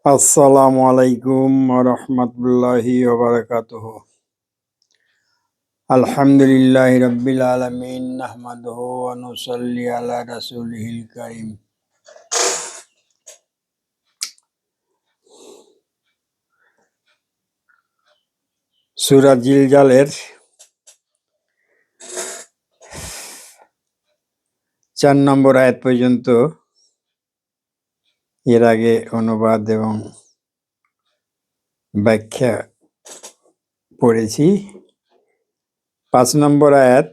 আসসালামু আলাইকুম রহমতুল্লাহি ওবারাকাতুহু। আলহামদুলিল্লাহি রাব্বিল আলামিন নাহমাদুহু ওয়া নুসাল্লি আলা রাসূলিহিল কারীম। সূরা জিলজালের ৪ নম্বর আয়াত পর্যন্ত এর আগে অনুবাদ এবং ব্যাখ্যা পড়েছি। ৫ নম্বর আয়াত,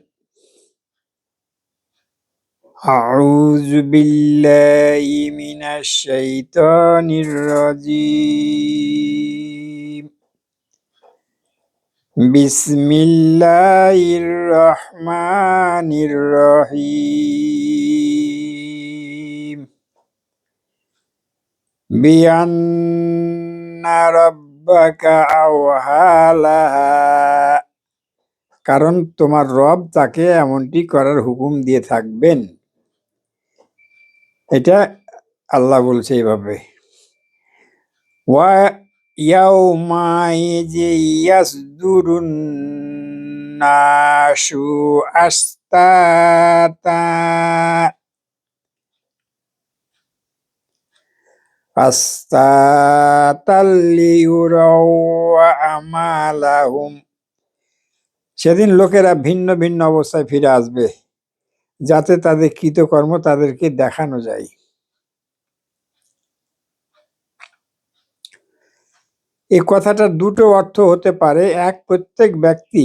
আউযু বিল্লাহি মিনাশ শাইতানির রাজীম, বিসমিল্লাহির রহমানির রহিম, বিআন্না রাব্বাকা আওহা লাহা, কারণ তোমার রব তাকে এমনটি করার হুকুম দিয়ে থাকবেন। এটা আল্লাহ বলছে এইভাবে, ওয়া ইয়াউমাইযি ইয়াসদুরুন নাসু আশতাতা লিইউরাউ আমালাহুম, সেদিন লোকেরা ভিন্ন ভিন্ন অবস্থায় ফিরে আসবে যাতে তাদের কৃতকর্ম তাদেরকে দেখানো যায়। এই কথাটার দুটো অর্থ হতে পারে। এক, প্রত্যেক ব্যক্তি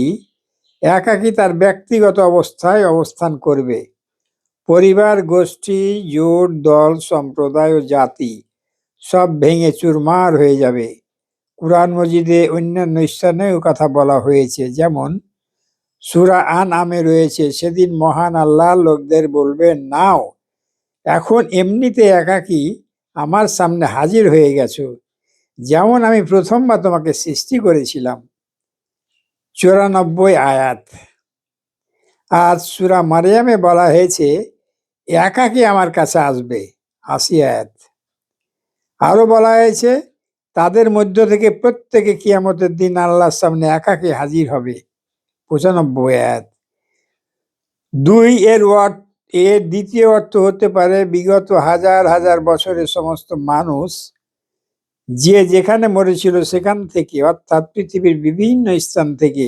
একাকী তার ব্যক্তিগত অবস্থায় অবস্থান করবে। পরিবার, গোষ্ঠী, জোট, দল, সম্প্রদায় ও জাতি সব ভেঙে চুরমার হয়ে যাবে। কুরআন মজিদে অন্যান্য স্থানেও কথা বলা হয়েছে, যেমন সূরা আনআমে রয়েছে, সেদিন মহান আল্লাহ লোকদের বলবেন, নাও এখন এমনিতে একাকী আমার সামনে হাজির হয়ে গেছো, যেমন আমি প্রথমবার তোমাকে সৃষ্টি করেছিলাম। ৯৪ আয়াত। আর সূরা মারইয়ামে বলা হয়েছে, একাকী আমার কাছে আসবে, ৮০ আয়াত। আরো বলা হয়েছে, তাদের মধ্য থেকে প্রত্যেকে কিয়ামতের দিন আল্লাহর সামনে একাকী হাজির হবে, ৯৫ আয়াত। ২, এর দ্বিতীয় অর্থ হতে পারে বিগত হাজার হাজার বছরের সমস্ত মানুষ যে যেখানে মরেছিল সেখান থেকে, অর্থাৎ পৃথিবীর বিভিন্ন স্থান থেকে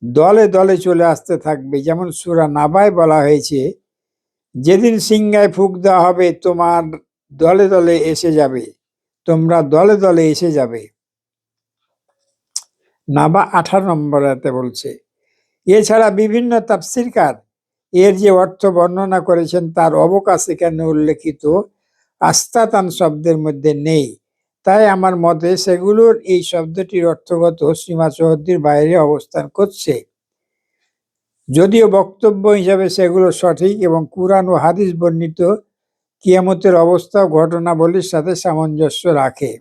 দলে দলে চলে আসতে থাকবে। যেমন সূরা নাবায় বলা হয়েছে, যেদিন সিংহায় ফুঁক দেওয়া হবে তোমার দলে দলে এসে যাবে, তোমরা দলে দলে এসে যাবে। নাবা ১৮ নম্বর আয়াতে বলছে। এছাড়া বিভিন্ন তাফসীরকার এর যে অর্থ বর্ণনা করেছেন তার অবকাশ এখানে উল্লেখিত আস্তাতান শব্দের মধ্যে নেই। তাই আমার মতে সেগুলোর এই শব্দটির অর্থগত সীমা চৌহদ্দির বাইরে অবস্থান করছে, যদিও বক্তব্য হিসাবে সেগুলো সঠিক এবং কুরআন ও হাদিস বর্ণিত কিয়ামতের অবস্থা ও ঘটনাবলীর সাথে সামঞ্জস্য রাখে।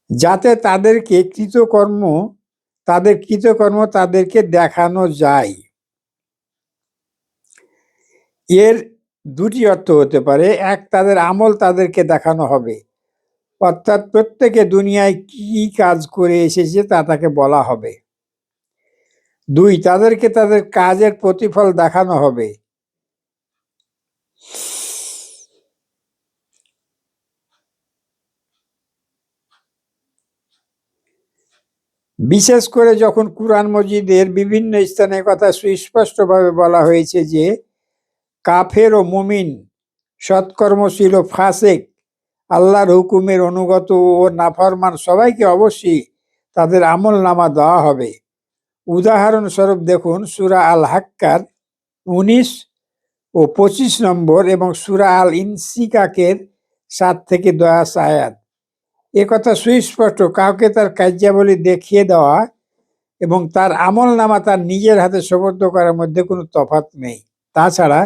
যাতে তাদের কৃতকর্ম তাদেরকে দেখানো যায়। এর দুটি অর্থ হতে পারে। এক, তাদের আমল তাদেরকে দেখানো হবে, অর্থাৎ প্রত্যেকে দুনিয়ায় কি কাজ করে এসেছে তা তাকে বলা হবে। ২, তাদেরকে তাদের কাজের প্রতিফল দেখানো হবে। বিশেষ করে যখন কুরআন মজিদের বিভিন্ন স্থানে কথা সুস্পষ্টভাবে বলা হয়েছে যে কাফের ও মুমিন, সৎকর্মশীল ও ফাসেক, আল্লাহর হুকুমের অনুগত ও নাফরমান সবাইকে অবশ্যই তাদের আমল নামা দেওয়া হবে। উদাহরণস্বরূপ দেখুন সূরা আল হাক্কার ১৯ ও ২৫ নম্বর এবং সূরা আল ইনসিকাকের ৭ থেকে ১০ আয়াত। একথা সুস্পষ্ট, কাউকে তার কার্যাবলী দেখিয়ে দেওয়া এবং তার আমল নামা তার নিজের হাতে সোপর্দ করার মধ্যে কোনো তফাৎ নেই। তাছাড়া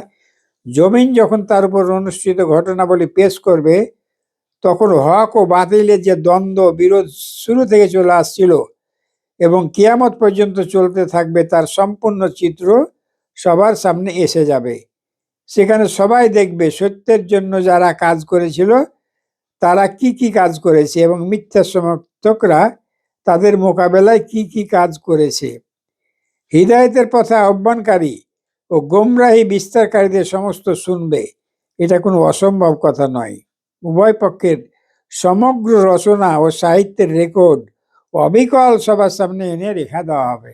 জমিন যখন তার উপর অনুষ্ঠিত ঘটনাবলী পেশ করবে, তখন হক ও বাতিলের যে দ্বন্দ্ব বিরোধ শুরু থেকে চলে আসছিল এবং কিয়ামত পর্যন্ত চলতে থাকবে তার সম্পূর্ণ চিত্র সবার সামনে এসে যাবে। সেখানে সবাই দেখবে সত্যের জন্য যারা কাজ করেছিল তারা কি কি কাজ করেছে এবং মিথ্যা সমর্থকরা তাদের মোকাবেলায় কি কি কাজ করেছে। হিদায়তের পথে আহ্বানকারী ও গোমরাহি বিস্তারকারীদের সমস্ত শুনবে। এটা কোনো অসম্ভব কথা নয়। উভয় পক্ষের সমগ্র রচনা ও সাহিত্যের রেকর্ড অবিকল সবার সামনে এনে রেখা দেওয়া হবে।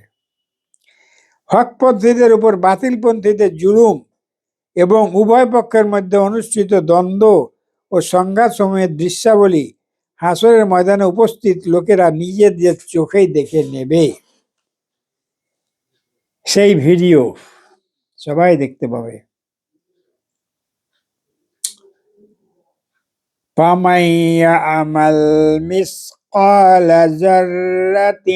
হকপন্থীদের উপর বাতিলপন্থীদের জুলুম এবং উভয় পক্ষের মধ্যে অনুষ্ঠিত দ্বন্দ্ব ও সংঘাত সমূহের দৃশ্যাবলী হাসরের ময়দানে উপস্থিত লোকেরা নিজেদের চোখেই দেখে নেবে। সেই ভিডিও সবাই দেখতে পাবে। فَمَن يَعْمَلْ مِثْقَالَ ذَرَّةٍ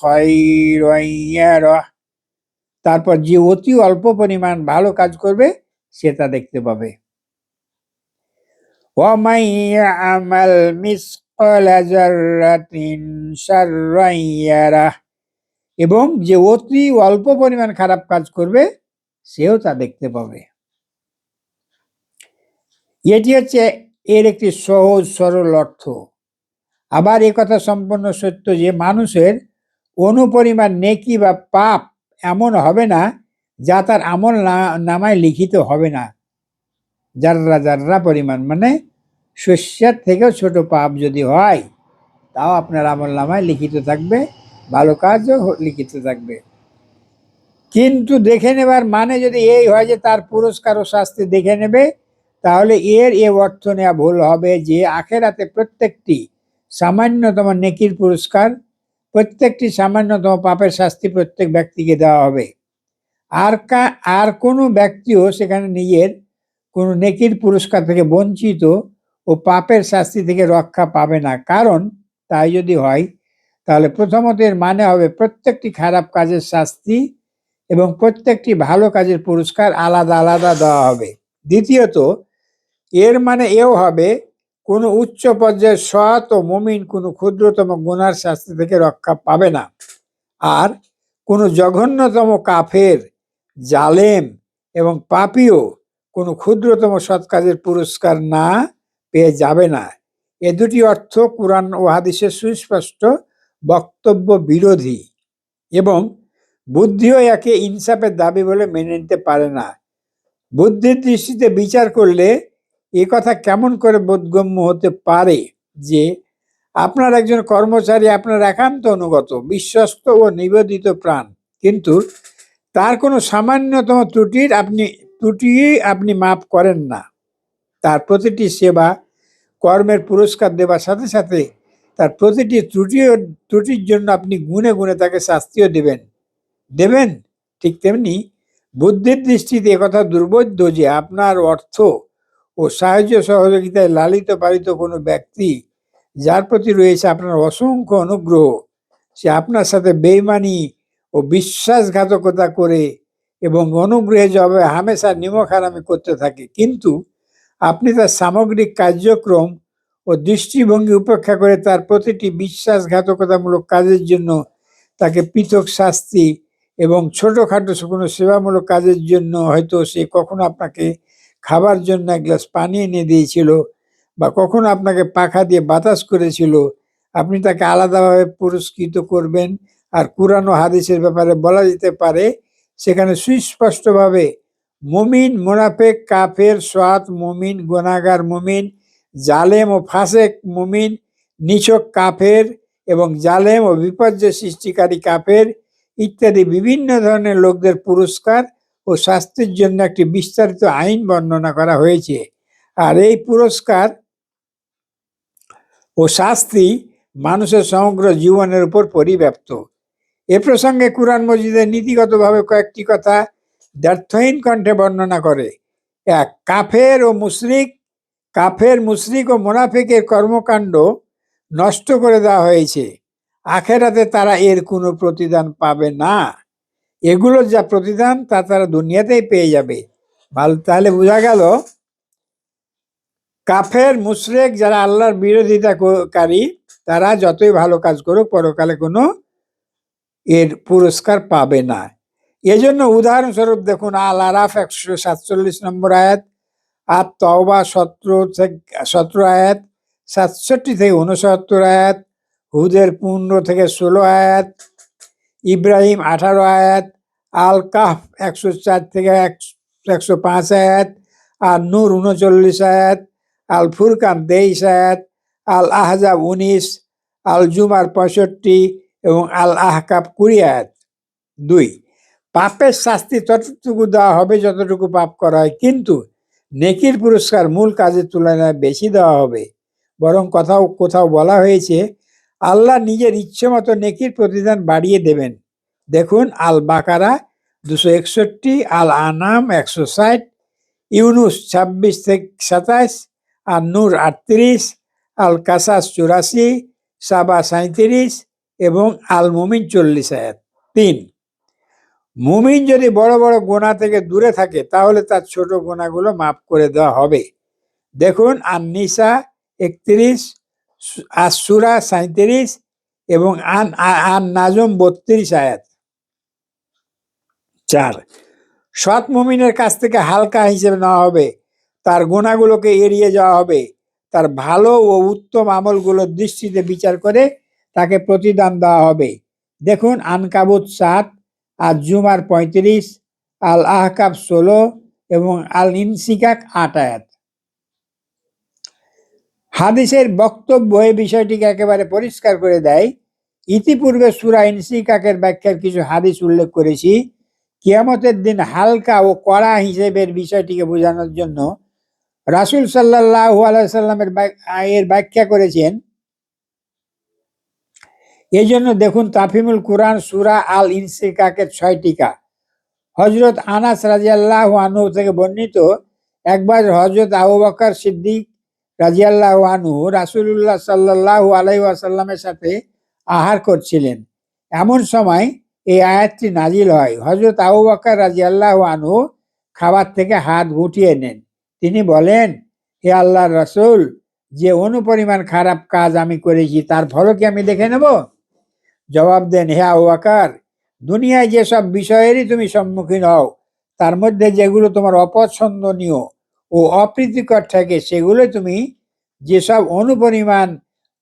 خَيْرًا يَرَهُ। তারপর যে অতি অল্প পরিমাণ ভালো কাজ করবে সে তা দেখতে পাবে। وَمَن يَعْمَلْ مِثْقَالَ ذَرَّةٍ شَرًّا يَرَهُ। এবং যে অতি অল্প পরিমাণ খারাপ কাজ করবে সেও তা দেখতে পাবে। এটি হচ্ছে এর একটি সহজ সরল অর্থ। আবার এ কথা সম্পূর্ণ সত্য যে মানুষের অনুপরিমাণ নেকি বা পাপ এমন হবে না যা তার আমল নামায় লিখিত হবে না। যার্রা যার্রা পরিমাণ, মানে শস্যের থেকেও ছোট পাপ যদি হয় তাও আপনার আমল নামায় লিখিত থাকবে, ভালো কাজও লিখিত থাকবে। কিন্তু দেখে নেবার মানে যদি এই হয় যে তার পুরস্কার ও শাস্তি দেখে নেবে, তাহলে এর এ অর্থ নেওয়া ভুল হবে যে আখেরাতে প্রত্যেকটি সামান্যতম নেকির পুরস্কার, প্রত্যেকটি সামান্যতম পাপের শাস্তি প্রত্যেক ব্যক্তিকে দেওয়া হবে। আর কোনো ব্যক্তিও সেখানে নিজের কোনো নেকির পুরস্কার থেকে বঞ্চিত ও পাপের শাস্তি থেকে রক্ষা পাবে না। কারণ তাই যদি হয় তাহলে প্রথমত এর মানে হবে প্রত্যেকটি খারাপ কাজের শাস্তি এবং প্রত্যেকটি ভালো কাজের পুরস্কার আলাদা আলাদা দেওয়া হবে। দ্বিতীয়ত এর মানে এও হবে কোনো উচ্চ পর্যায়ের সৎ ও মুমিন কোনো ক্ষুদ্রতম গুনার শাস্তি থেকে রক্ষা পাবে না। আর কোনো জঘন্যতম কাফের, জালেম এবং পাপীও কোনো ক্ষুদ্রতম সৎ কাজের পুরস্কার না পেয়ে যাবে না। এ দুটি অর্থ কুরআন ও হাদিসের সুস্পষ্ট বক্তব্য বিরোধী এবং বুদ্ধিও একে ইনসাফের দাবি বলে মেনে নিতে পারে না। বুদ্ধির দৃষ্টিতে বিচার করলে এ কথা কেমন করে বোধগম্য হতে পারে যে আপনার একজন কর্মচারী আপনার একান্ত অনুগত, বিশ্বস্ত ও নিবেদিত প্রাণ, কিন্তু তার কোনো সামান্যতম ত্রুটি আপনি মাফ করেন না। তার প্রতিটি সেবা কর্মের পুরস্কার দেবার সাথে সাথে তার প্রতিটি ত্রুটির জন্য আপনি গুণে গুণে তাকে শাস্তিও দেবেন। ঠিক তেমনি বুদ্ধির দৃষ্টিতে একথা দুর্বোধ্য যে আপনার অর্থ ও সাহায্য সহযোগিতায় লালিত পালিত কোনো ব্যক্তি যার প্রতি রয়েছে আপনার অসংখ্য অনুগ্রহ, সে আপনার সাথে বেইমানি ও বিশ্বাসঘাতকতা করে এবং অনুগ্রহে জবাবে হামেশা নিমক হারামি করতে থাকে, কিন্তু আপনি তার সামগ্রিক কার্যক্রম ও দৃষ্টিভঙ্গি উপেক্ষা করে তার প্রতিটি বিশ্বাসঘাতকতামূলক কাজের জন্য তাকে পৃথক শাস্তি এবং ছোটোখাটো কোনো সেবামূলক কাজের জন্য হয়তো সে কখনো আপনাকে খাবার জন্য এক গ্লাস পানি এনে দিয়েছিল বা কখনো আপনাকে পাখা দিয়ে বাতাস করেছিল, আপনি তাকে আলাদাভাবে পুরস্কৃত করবেন। আর কুরআন ও হাদিসের ব্যাপারে বলা যেতে পারে সেখানে সুস্পষ্টভাবে মুমিন, মুনাফেক, কাফের, সৎ মুমিন, গুনাহগার মুমিন, জালেম ও ফাসেক মুমিন, নিছক কাফের এবং জালেম ও বিপর্যয় সৃষ্টিকারী কাফের ইত্যাদি বিভিন্ন ধরনের লোকদের পুরস্কার ও শাস্তির জন্য একটি বিস্তারিত আইন বর্ণনা করা হয়েছে। আর এই পুরস্কার ও শাস্তি মানুষের সমগ্র জীবনের উপর পরিব্যাপ্ত। এ প্রসঙ্গে কুরআন মজিদে নীতিগতভাবে কয়েকটি কথা দ্ব্যর্থহীন কণ্ঠে বর্ণনা করে। এক, কাফের মুশরিক ও মুনাফিকের কর্মকাণ্ড নষ্ট করে দেওয়া হয়েছে। আখেরাতে তারা এর কোনো প্রতিদান পাবে না। এগুলোর যা প্রতিদান তা তারা দুনিয়াতেই পেয়ে যাবে। তাহলে বোঝা গেল কাফের মুশরিক যারা আল্লাহর বিরোধিতাকারী তারা যতই ভালো কাজ করুক পরকালে কোনো এর পুরস্কার পাবে না। এজন্য উদাহরণস্বরূপ দেখুন আল আরাফ 147 নম্বর আয়াত, আর তওবা 17 আয়াত, 67 থেকে 69 আয়াত, হুদের 15 থেকে 16 আয়াত, ইব্রাহিম 18 আয়াত, আল কাহফ 104 থেকে 105 আয়াত, আর নূর 39 আয়াত, আল ফুরকান 23 আয়াত, আল আহজাব 19, আল জুমার 65 এবং আল আহকাব 20 আয়াত। 2, পাপের শাস্তি ততটুকু দেওয়া হবে যতটুকু পাপ করা হয়, কিন্তু নেকির পুরস্কার মূল কাজের তুলনায় বেশি দেওয়া হবে। বরং কোথাও কোথাও বলা হয়েছে আল্লাহ নিজের ইচ্ছে মতো নেকির প্রতিদান বাড়িয়ে দেবেন। দেখুন আল বাকারা 261, আল আনাম 160, ইউনুস 26 থেকে 27, আর নূর 38, আল কাসাস 84, সাবা 37 এবং আল মুমিন 40 আয়াত। 3, মুমিন যদি বড় বড় গোনা থেকে দূরে থাকে তাহলে তার ছোট গোনাগুলো মাফ করে দেওয়া হবে। দেখুন আন-নিসা 31, আস-সূরা 37 এবং আন-নাজম 32 আয়াত। 4, সৎ মুমিনের কাছ থেকে হালকা হিসেবে নেওয়া হবে, তার গোনাগুলোকে এড়িয়ে যাওয়া হবে, তার ভালো ও উত্তম আমলগুলোর দৃষ্টিতে বিচার করে তাকে প্রতিদান দেওয়া হবে। দেখুন আনকাবুত 7, আর জুমার 35, আল আহকাব 16 এবং আল ইনসিকাক 8 আয়াত। হাদিসের বক্তব্য এই বিষয়টিকে একেবারে পরিষ্কার করে দেয়। ইতিপূর্বে সূরা ইনসিকাকের ব্যাখ্যার কিছু হাদিস উল্লেখ করেছি। কিয়ামতের দিন হালকা ও কড়া হিসেবের বিষয়টিকে বোঝানোর জন্য রাসূল সাল্লাল্লাহু আলাইহি সাল্লামের এর ব্যাখ্যা করেছেন। এই জন্য দেখুন তাফহিমুল কুরআন সূরা আল ইনসিকাকের 6 টিকা। হযরত আনাস রাদিয়াল্লাহু আনহু থেকে বর্ণিত, একবার হযরত আবু বকর সিদ্দিক রাদিয়াল্লাহু আনহু রাসূলুল্লাহ সাল্লাল্লাহু আলাইহি ওয়াসাল্লামের সাথে আহার করছিলেন। এমন সময় এই আয়াতটি নাজিল হয়। হযরত আবু বকর রাদিয়াল্লাহু আনহু খাবার থেকে হাত গুটিয়ে নেন। তিনি বলেন, হে আল্লাহর রাসূল, যে অনুপরিমাণ খারাপ কাজ আমি করেছি তার ফল কি আমি দেখে নেব? জবাব দেন, হে আবু বকর, দুনিয়ায় যেসব বিষয়েরই তুমি সম্মুখীন হও তার মধ্যে যেগুলো তোমার অপছন্দনীয় ও অপ্রীতিকর থাকে সেগুলো তুমি যেসব অনুপরিমাণ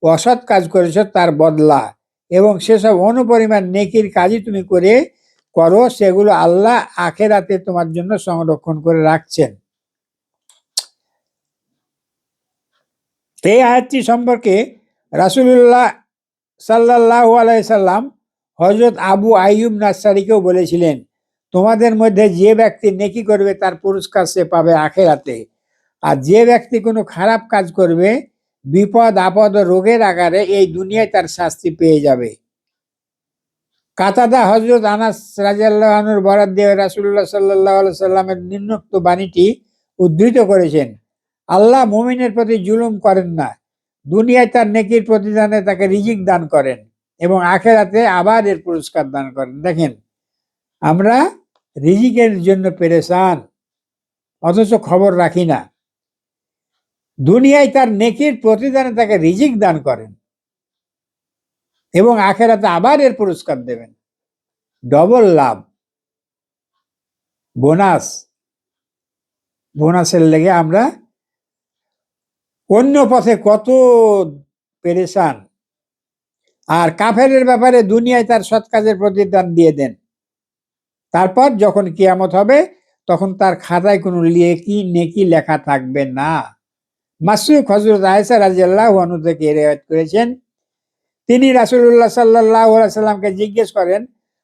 অসৎ কাজ করেছ তার বদলা, এবং সেসব অনুপরিমাণ নেকির কাজই তুমি করো সেগুলো আল্লাহ আখেরাতে তোমার জন্য সংরক্ষণ করে রাখছেন। এই আয়াতটি সম্পর্কে রাসূলুল্লাহ সাল্লাল্লাহু আলাইহি সাল্লাম হযরত আবু আইয়ুব নাসারীকেও বলেছিলেন, তোমাদের মধ্যে যে ব্যক্তি নেকি করবে তার পুরস্কার সে পাবে আখেরাতে, আর যে ব্যক্তি কোনো খারাপ কাজ করবে বিপদ আপদ ও রোগের আকারে এই দুনিয়ায় তার শাস্তি পেয়ে যাবে। কাতাদা হযরত আনাস রাদিয়াল্লাহু আনহুর বরাত দিয়ে রাসূলুল্লাহ সাল্লাল্লাহু আলাইহি সাল্লামের নিম্নোক্ত বাণীটি উদ্ধৃত করেছেন, আল্লাহ মুমিনের প্রতি জুলুম করেন না, দুনিয়ায় তার নেকির প্রতিদানে তাকে রিজিক দান করেন এবং আখেরাতে আবার এর পুরস্কার দান করেন। দেখেন আমরা রিজিকের জন্য পেরেশান, অথচ খবর রাখি না। দুনিয়ায় তার নেকির প্রতিদানে তাকে রিজিক দান করেন এবং আখেরাতে আবার এর পুরস্কার দেবেন। ডবল লাভ, বোনাসের লেগে আমরা অন্য পথে কত পেরেশান। আর কাফেরের ব্যাপারে দুনিয়ায় তার সৎ কাজের প্রতিদান দিয়ে দেন, তারপর যখন কিয়ামত হবে তখন তার খাতায় কোনো নেকি লেখা থাকবে না। মাসরুক হযরত আয়েশা রাদিয়াল্লাহু আনহা থেকে রিওয়ায়াত করেছেন, তিনি রাসূলুল্লাহ সাল্লাল্লাহু আলাইহি সাল্লামকে জিজ্ঞেস করেন,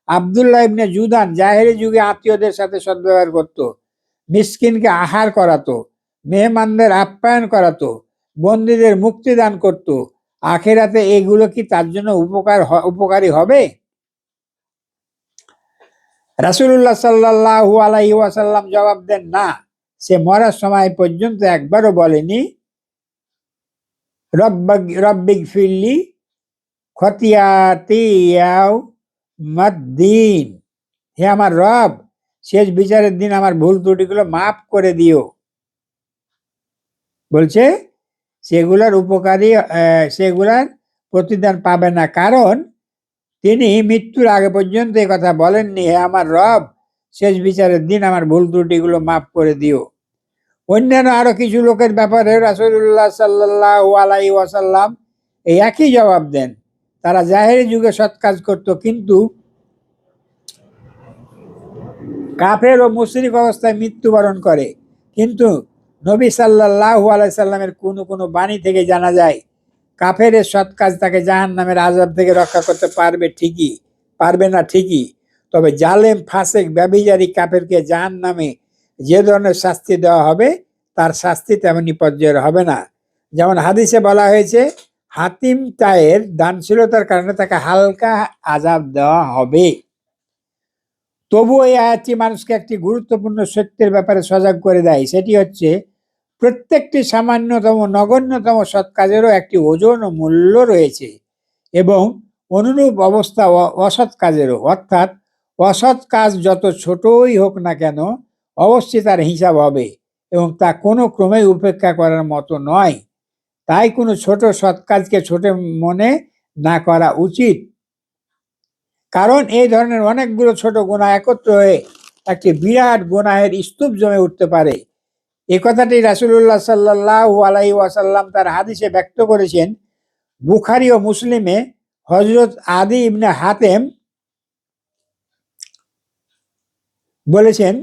আব্দুল্লাহ ইবনে জুদান জাহেলি যুগে আত্মীয়দের সাথে সদ্ব্যবহার করত, মিসকিনকে আহার করাতো, মেহমানদের আপ্যায়ন করাতো, বন্দীদের মুক্তি দান করত, আখেরাতে এগুলো কি তার জন্য উপকারী হবে? রাসূলুল্লাহ সাল্লাল্লাহু আলাইহি ওয়াসাল্লাম জবাব দেন, না, সে মরার সময় পর্যন্ত একবারও বলেনি রব্বিগফিরলি খতিয়াতি ইয়াউমাদ্দিন, হে আমার রব, শেষ বিচারের দিন আমার ভুল ত্রুটিগুলো মাফ করে দিও। বলছে সেগুলার প্রতিদান পাবে না, কারণ তিনি মৃত্যুর আগে পর্যন্ত এই কথা বলেননি, হে আমার রব, শেষ বিচারের দিন আমার ভুল ত্রুটিগুলো মাফ করে দিও। অন্যান্য আরো কিছু লোকের ব্যাপারে রাসূলুল্লাহ সাল্লাল্লাহু আলাইহি ওয়াসাল্লাম এই একই জবাব দেন। তারা জাহেরি যুগে সৎ কাজ করত, কিন্তু কাফের ও মুশরিক অবস্থায় মৃত্যুবরণ করে। কিন্তু নবী সাল্লাল্লাহু আলাইহি সাল্লামের কোনো বাণী থেকে জানা যায় কাফের সৎ কাজ তাকে জাহান্নামের আযাব থেকে রক্ষা করতে পারবে না ঠিকই, তবে জালেম, ফাসেক, ব্যভিচারী কাফেরকে জাহান্নামে যে ধরনের শাস্তি দেওয়া হবে তার শাস্তি তেমনি পর্যায়ের হবে না। যেমন হাদিসে বলা হয়েছে, হাতিম তায়ের দানশীলতার কারণে তাকে হালকা আযাব দেওয়া হবে। তবুও এই আয়াতটি মানুষকে একটি গুরুত্বপূর্ণ সত্যের ব্যাপারে সজাগ করে দেয়। সেটি হচ্ছে, প্রত্যেকটি সামান্যতম নগণ্যতম সৎ কাজেরও একটি ওজন ও মূল্য রয়েছে, এবং অনুরূপ অবস্থা অসৎ কাজেরও। অর্থাৎ অসৎ কাজ যত ছোটই হোক না কেন, অবশ্যই তার হিসাব হবে, এবং তা কোনো ক্রমেই উপেক্ষা করার মতো নয়। তাই কোনো ছোট সৎ কাজকে ছোট মনে না করা উচিত, কারণ এই ধরনের অনেকগুলো ছোট গুনাহ একত্র হয়ে একটি বিরাট গুনাহের স্তূপ জমে উঠতে পারে। এই কথাটি রাসূলুল্লাহ সাল্লাল্লাহু আলাইহি ওয়াসাল্লাম তার হাদিসে ব্যক্ত করেছেন। বুখারী ও মুসলিমে হযরত আদি ইবনে হাতেম বলেছেন,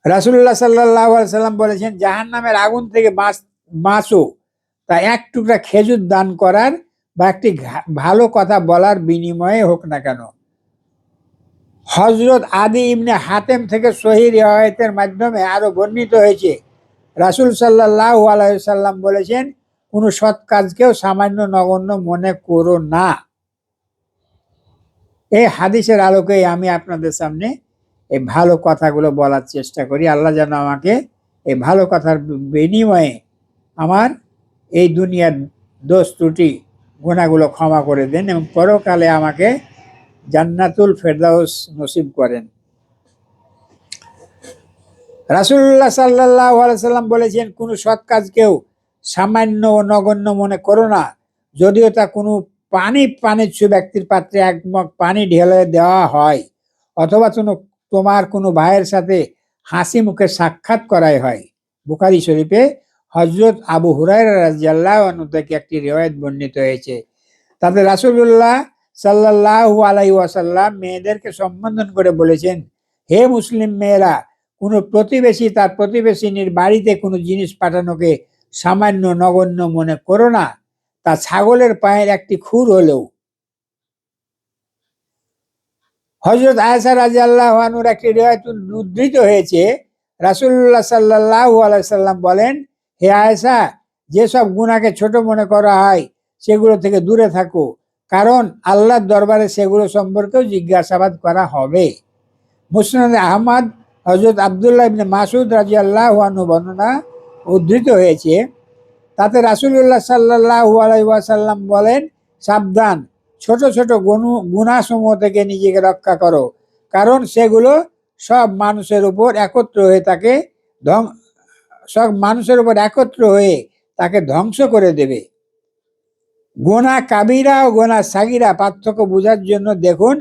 রাসূলুল্লাহ সাল্লাল্লাহু আলাইহি ওয়াসাল্লাম বলেছেন, জাহান্নামের আগুন থেকে বাঁচো তা এক টুকরা খেজুর দান করার বা একটি ভালো কথা বলার বিনিময়ে হোক না কেন। হযরত আদি ইবনে হাতেম থেকে সহিহ রিওয়ায়াতের মাধ্যমে আরো বর্ণিত হয়েছে, রাসূল সাল্লাল্লাহু আলাইহি ওয়াসাল্লাম বলেছেন, কোনো সৎ কাজকেও সামান্য নগণ্য মনে করো না। এই হাদিসের আলোকে আমি আপনাদের সামনে এই ভালো কথাগুলো বলার চেষ্টা করি। আল্লাহ যেন আমাকে এই ভালো কথার বিনিময়ে আমার এই দুনিয়ার দোষ ত্রুটি গুনাহগুলো ক্ষমা করে দেন, এবং পরকালে আমাকে জান্নাতুল ফেরদাউস নসিব করেন। রাসূলুল্লাহ সাল্লাল্লাহু আলাইহি সাল্লাম বলেছেন, কোনো সৎ কাজকেও সামান্য ও নগণ্য মনে করো না, যদিও তা কোনো পানিচ্ছু ব্যক্তির পাত্রে এক মগ পানি ঢেলে দেওয়া হয়, অথবা তোমার কোনো ভাইয়ের সাথে হাসি মুখে সাক্ষাৎ করাই হয়। বুখারী শরীফে হযরত আবু হুরায়রা রাদিয়াল্লাহু আনহু থেকে একটি রিওয়ায়াত বর্ণিত হয়েছে। তাতে রাসূলুল্লাহ সাল্লাল্লাহু আলাইহি ওয়াসাল্লাম মেয়েদেরকে সম্বোধন করে বলেছেন, হে মুসলিম মেয়েরা, কোনো প্রতিবেশী তার প্রতিবেশিনীর বাড়িতে কোনো জিনিস পাঠানোকে সামান্য নগণ্য মনে করো না, তা ছাগলের পায়ের একটি খুর হলেও। হযরত আয়েশা রাদিয়াল্লাহু আনহার একটি রিওয়ায়াত উদ্ধৃত হয়েছে, রাসূলুল্লাহ সাল্লাল্লাহু আলাইহি সাল্লাম বলেন, হে আয়েশা, যেসব গুনাহকে ছোট মনে করা হয় সেগুলো থেকে দূরে থাকো, কারণ আল্লাহর দরবারে সেগুলো সম্পর্কেও জিজ্ঞাসাবাদ করা হবে। মুসনাদে আহমদ হযরত আব্দুল্লাহ ইবনে মাসউদ রাদিয়াল্লাহু আনহু বর্ণনা উদ্ধৃত হয়েছে। তাতে রাসূলুল্লাহ সাল্লাল্লাহু আলাইহি ওয়াসাল্লাম বলেন, সাবধান, ছোট ছোট গুনাহসমূহ থেকে নিজেকে রক্ষা করো, কারণ সেগুলো সব মানুষের উপর একত্র হয়ে তাকে ধ্বংস করে দেবে। গোনা কাবিরা ও গোনা সাগিরা পার্থক্য বোঝার জন্য দেখুন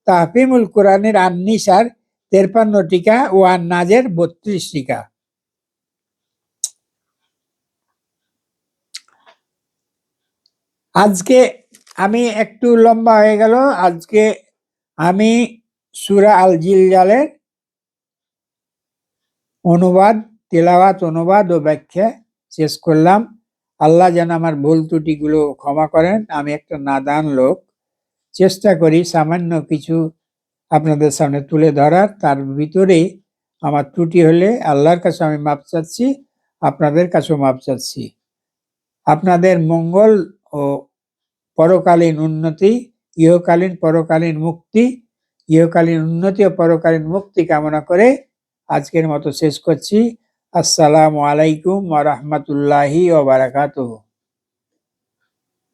তাহফিমুল কোরআনের আন-নিসার 53 টিকা ও আন-নাজের 32 টিকা। আজকে আমি একটু লম্বা হয়ে গেল, আজকে আমি সূরা আল জিলজালের তেলাওয়াত, অনুবাদ ও ব্যাখ্যা শেষ করলাম। আল্লাহ যেন আমার ভুল ত্রুটিগুলো ক্ষমা করেন। আমি একটা নাদান লোক, চেষ্টা করি সামান্য কিছু আপনাদের সামনে তুলে ধরার, তার ভিতরে আমার ত্রুটি হলে আল্লাহর কাছে আমি মাপ চাচ্ছি, আপনাদের কাছেও মাপ চাচ্ছি। আপনাদের মঙ্গল ও পরকালীন উন্নতি, পরকালীন উন্নতি ও পরকালীন মুক্তি কামনা করে আজকের মতো শেষ করছি। আসসালামু আলাইকুম ওয়া রাহমাতুল্লাহি ওয়া বারাকাতুহু।